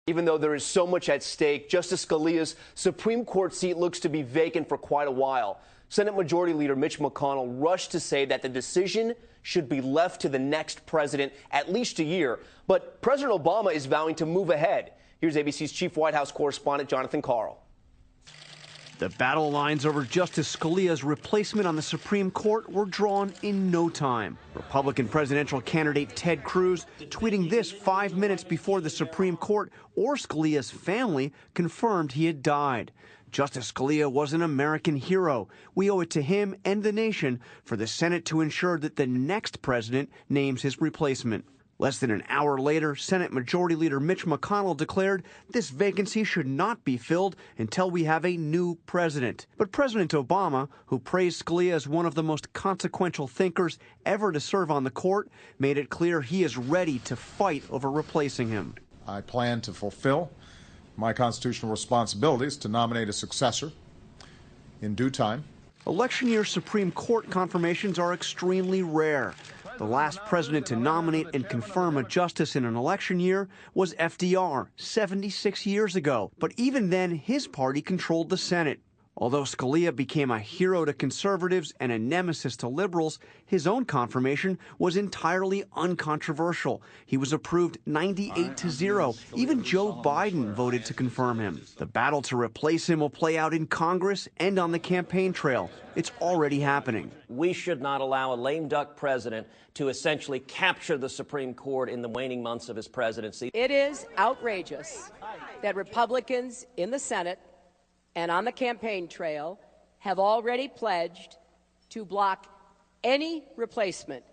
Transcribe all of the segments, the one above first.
Even though there is so much at stake, Justice Scalia's Supreme Court seat looks to be vacant for quite a while. Senate Majority Leader Mitch McConnell rushed to say that the decision should be left to the next president at least a year. But President Obama is vowing to move ahead. Here's ABC's chief White House correspondent, Jonathan Karl. The battle lines over Justice Scalia's replacement on the Supreme Court were drawn in no time. Republican presidential candidate Ted Cruz tweeting this 5 minutes before the Supreme Court or Scalia's family confirmed he had died. Justice Scalia was an American hero. We owe it to him and the nation for the Senate to ensure that the next president names his replacement. Less than an hour later, Senate Majority Leader Mitch McConnell declared this vacancy should not be filled until we have a new president. But President Obama, who praised Scalia as one of the most consequential thinkers ever to serve on the court, made it clear he is ready to fight over replacing him. I plan to fulfill my constitutional responsibilities to nominate a successor in due time. Election year Supreme Court confirmations are extremely rare. The last president to nominate and confirm a justice in an election year was FDR 76 years ago. But even then, his party controlled the Senate. Although Scalia became a hero to conservatives and a nemesis to liberals, his own confirmation was entirely uncontroversial. He was approved 98-0. Even Joe Biden voted to confirm him. The battle to replace him will play out in Congress and on the campaign trail. It's already happening. We should not allow a lame duck president to essentially capture the Supreme Court in the waning months of his presidency. It is outrageous that Republicans in the Senate and on the campaign trail have already pledged to block any replacement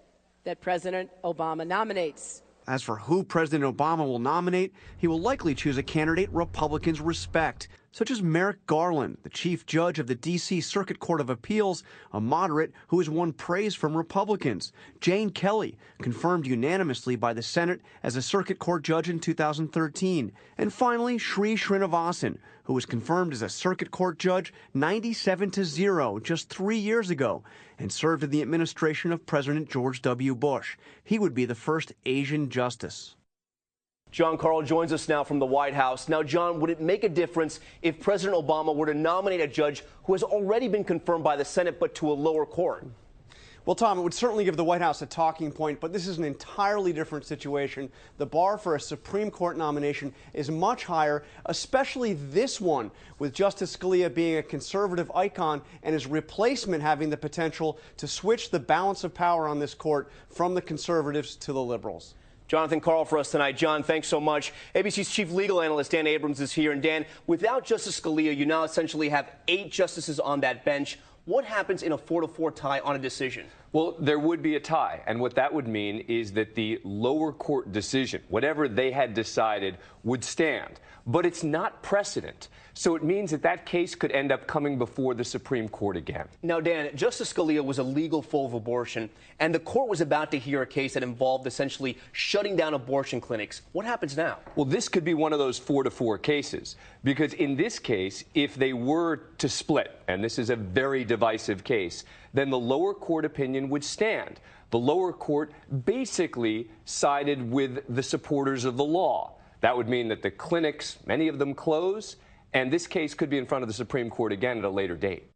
that President Obama nominates. As for who President Obama will nominate, he will likely choose a candidate Republicans respect, such as Merrick Garland, the chief judge of the D.C. Circuit Court of Appeals, a moderate who has won praise from Republicans. Jane Kelly, confirmed unanimously by the Senate as a circuit court judge in 2013. And finally, Sri Srinivasan, who was confirmed as a circuit court judge 97-0 just 3 years ago and served in the administration of President George W. Bush. He would be the first Asian justice. Jon Karl joins us now from the White House. Now, John, would it make a difference if President Obama were to nominate a judge who has already been confirmed by the Senate but to a lower court? Well, Tom, it would certainly give the White House a talking point, but this is an entirely different situation. The bar for a Supreme Court nomination is much higher, especially this one, with Justice Scalia being a conservative icon and his replacement having the potential to switch the balance of power on this court from the conservatives to the liberals. Jonathan Karl for us tonight. John, thanks so much. ABC's chief legal analyst Dan Abrams is here. And Dan, without Justice Scalia, you now essentially have 8 justices on that bench. What happens in a 4-4 tie on a decision? Well, there would be a tie, and what that would mean is that the lower court decision, whatever they had decided, would stand. But it's not precedent, so it means that that case could end up coming before the Supreme Court again. Now, Dan, Justice Scalia was a legal foe of abortion, and the court was about to hear a case that involved essentially shutting down abortion clinics. What happens now? Well, this could be one of those 4-4 cases, because in this case, if they were to split, and this is a very divisive case, then the lower court opinion would stand. The lower court basically sided with the supporters of the law. That would mean that the clinics, many of them close, and this case could be in front of the Supreme Court again at a later date.